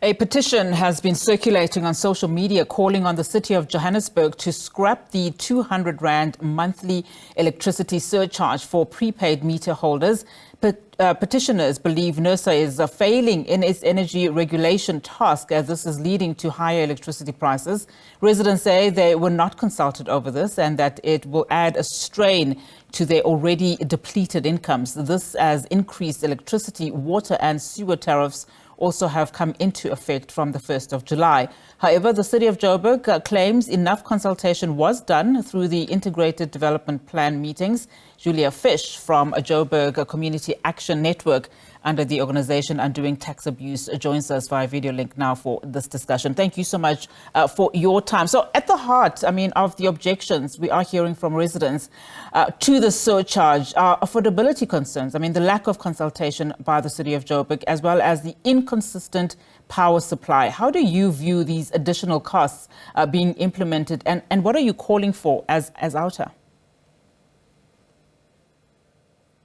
A petition has been circulating on social media calling on the city of Johannesburg to scrap the 200 Rand monthly electricity surcharge for prepaid meter holders. Petitioners believe NERSA is failing in its energy regulation task as this is leading to higher electricity prices. Residents say they were not consulted over this and that it will add a strain to their already depleted incomes. This as increased electricity, water and sewer tariffs also have come into effect from the 1st of July. However, the city of Joburg claims enough consultation was done through the Integrated Development Plan meetings. Julia Fish from Joburg Community Action Network under the organization Undoing Tax Abuse joins us via video link now for this discussion. Thank you so much for your time. So at the heart, of the objections we are hearing from residents to the surcharge are affordability concerns. The lack of consultation by the city of Joburg as well as the inconsistent power supply. How do you view these additional costs being implemented and what are you calling for as OUTA?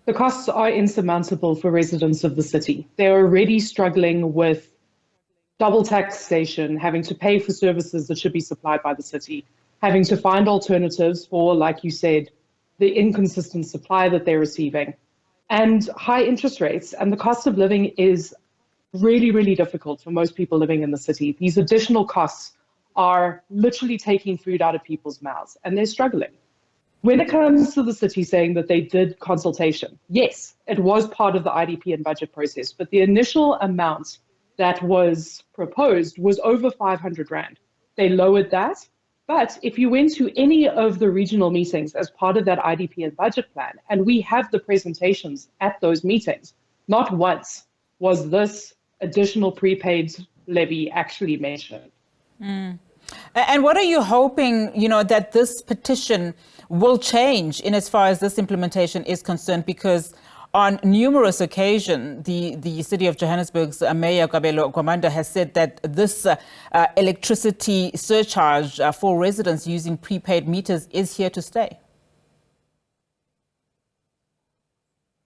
The costs are insurmountable for residents of the city. They're already struggling with double taxation, having to pay for services that should be supplied by the city, having to find alternatives for, like you said, the inconsistent supply that they're receiving, and high interest rates. And the cost of living is really, really difficult for most people living in the city. These additional costs are literally taking food out of people's mouths, and they're struggling. When it comes to the city saying that they did consultation, yes, it was part of the IDP and budget process, but the initial amount that was proposed was over 500 Rand. They lowered that, but if you went to any of the regional meetings as part of that IDP and budget plan, and we have the presentations at those meetings, not once was this additional prepaid levy actually mentioned. And what are you hoping, that this petition will change in as far as this implementation is concerned? Because on numerous occasions, the city of Johannesburg's Mayor Kabelo Gwamanda has said that this electricity surcharge for residents using prepaid meters is here to stay.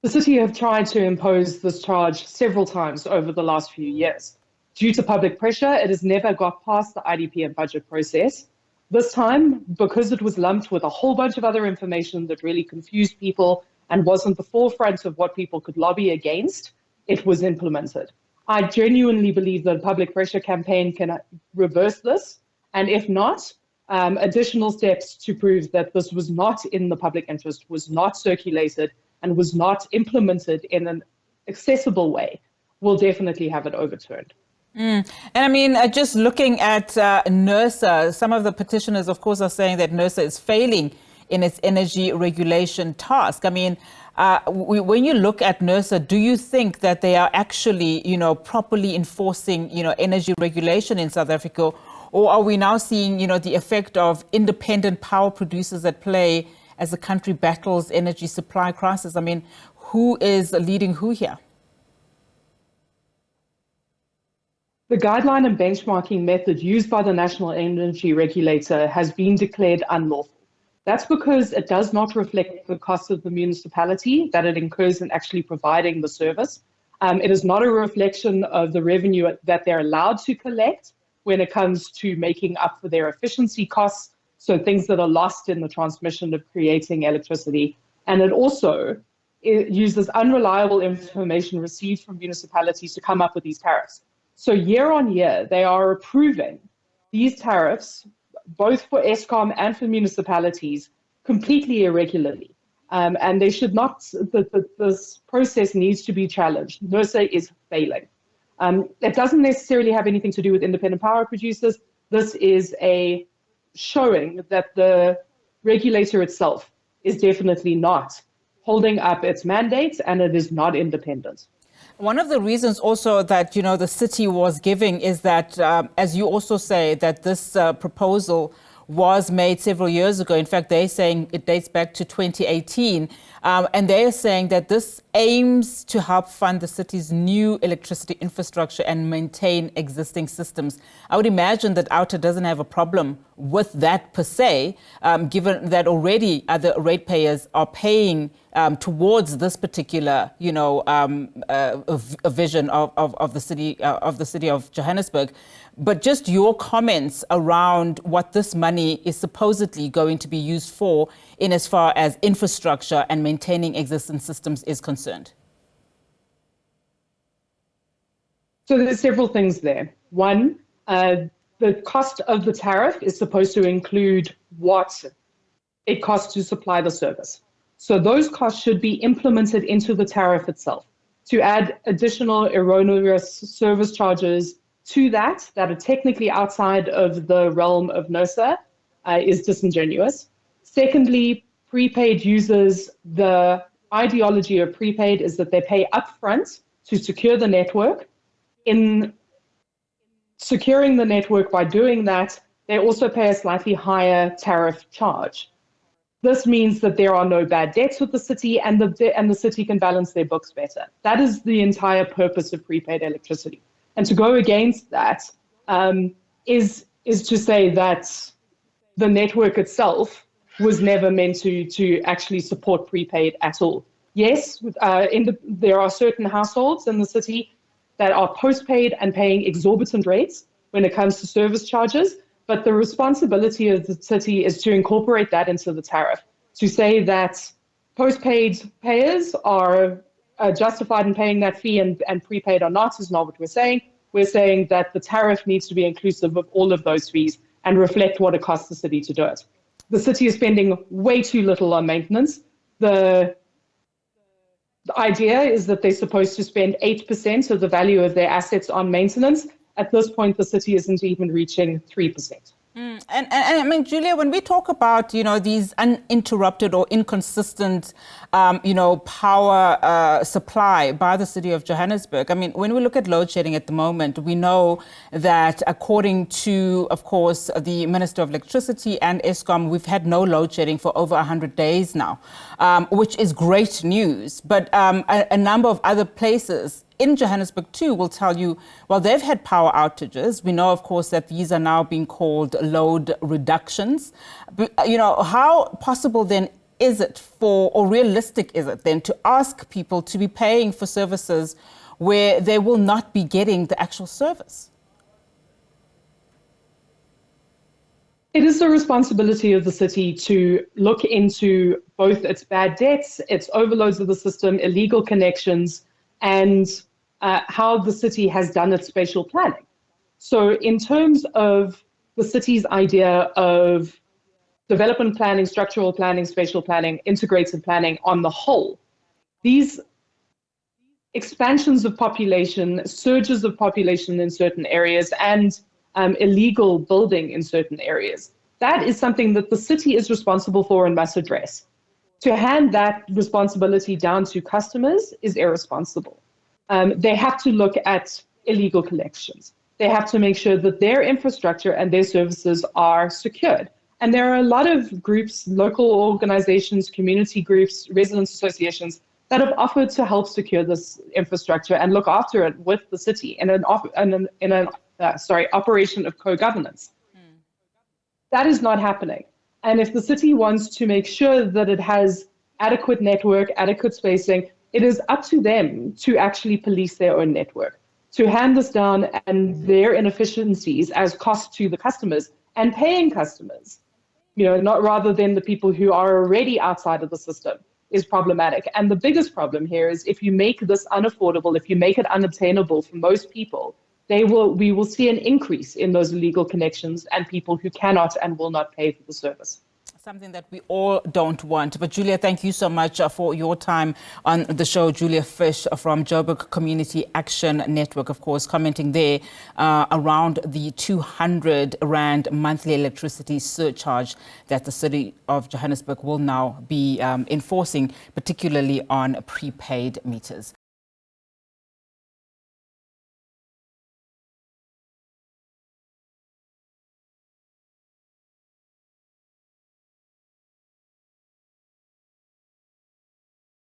The city have tried to impose this charge several times over the last few years. Due to public pressure, it has never got past the IDP and budget process. This time, because it was lumped with a whole bunch of other information that really confused people and wasn't the forefront of what people could lobby against, it was implemented. I genuinely believe that a public pressure campaign can reverse this, and if not, additional steps to prove that this was not in the public interest, was not circulated, and was not implemented in an accessible way will definitely have it overturned. And just looking at NERSA, some of the petitioners, of course, are saying that NERSA is failing in its energy regulation task. When you look at NERSA, do you think that they are actually, properly enforcing, energy regulation in South Africa? Or are we now seeing, the effect of independent power producers at play as the country battles energy supply crisis? Who is leading who here? The guideline and benchmarking method used by the National Energy Regulator has been declared unlawful. That's because it does not reflect the cost of the municipality that it incurs in actually providing the service. It is not a reflection of the revenue that they're allowed to collect when it comes to making up for their efficiency costs, so things that are lost in the transmission of creating electricity. And it uses unreliable information received from municipalities to come up with these tariffs. So year on year, they are approving these tariffs, both for Eskom and for municipalities, completely irregularly. And they should not, this process needs to be challenged. NERSA is failing. It doesn't necessarily have anything to do with independent power producers. This is a showing that the regulator itself is definitely not holding up its mandates and it is not independent. One of the reasons also that, the city was giving is that, as you also say, that this proposal was made several years ago. In fact, they're saying it dates back to 2018. And they're saying that this aims to help fund the city's new electricity infrastructure and maintain existing systems. I would imagine that OUTA doesn't have a problem with that per se, given that already other ratepayers are paying towards this particular, a vision of the city of Johannesburg. But just your comments around what this money is supposedly going to be used for, in as far as infrastructure and maintaining existing systems is concerned. So there's several things there. One, the cost of the tariff is supposed to include what it costs to supply the service. So those costs should be implemented into the tariff itself. To add additional erroneous service charges to that are technically outside of the realm of NERSA is disingenuous. Secondly, prepaid users, the ideology of prepaid is that they pay upfront to secure the network. In securing the network by doing that, they also pay a slightly higher tariff charge. This means that there are no bad debts with the city, and the city can balance their books better. That is the entire purpose of prepaid electricity. And to go against that is to say that the network itself was never meant to actually support prepaid at all. Yes, there are certain households in the city that are postpaid and paying exorbitant rates when it comes to service charges, but the responsibility of the city is to incorporate that into the tariff, to say that postpaid payers are justified in paying that fee and prepaid are not is not what we're saying. We're saying that the tariff needs to be inclusive of all of those fees and reflect what it costs the city to do it. The city is spending way too little on maintenance. The idea is that they're supposed to spend 8% of the value of their assets on maintenance. At this point, the city isn't even reaching 3%. And I mean, Julia, when we talk about, these uninterrupted or inconsistent, power supply by the city of Johannesburg, I mean, when we look at load shedding at the moment, we know that according to, of course, the Minister of Electricity and Eskom, we've had no load shedding for over 100 days now, which is great news. But a number of other places in Johannesburg too will tell you, well, they've had power outages. We know, of course, that these are now being called load reductions. But, how possible then is it or realistic is it then to ask people to be paying for services where they will not be getting the actual service? It is the responsibility of the city to look into both its bad debts, its overloads of the system, illegal connections, and how the city has done its spatial planning. So in terms of the city's idea of development planning, structural planning, spatial planning, integrated planning on the whole, these expansions of population, surges of population in certain areas, and illegal building in certain areas, that is something that the city is responsible for and must address. To hand that responsibility down to customers is irresponsible. They have to look at illegal collections. They have to make sure that their infrastructure and their services are secured. And there are a lot of groups, local organizations, community groups, residents associations that have offered to help secure this infrastructure and look after it with the city in an operation of co-governance. That is not happening. And if the city wants to make sure that it has adequate network, adequate spacing, it is up to them to actually police their own network, to hand this down and their inefficiencies as cost to the customers and paying customers, not rather than the people who are already outside of the system, is problematic. And the biggest problem here is if you make this unaffordable, if you make it unobtainable for most people, we will see an increase in those illegal connections and people who cannot and will not pay for the service. Something that we all don't want. But Julia, thank you so much for your time on the show. Julia Fish from Joburg Community Action Network, of course, commenting there around the 200 Rand monthly electricity surcharge that the city of Johannesburg will now be enforcing, particularly on prepaid meters.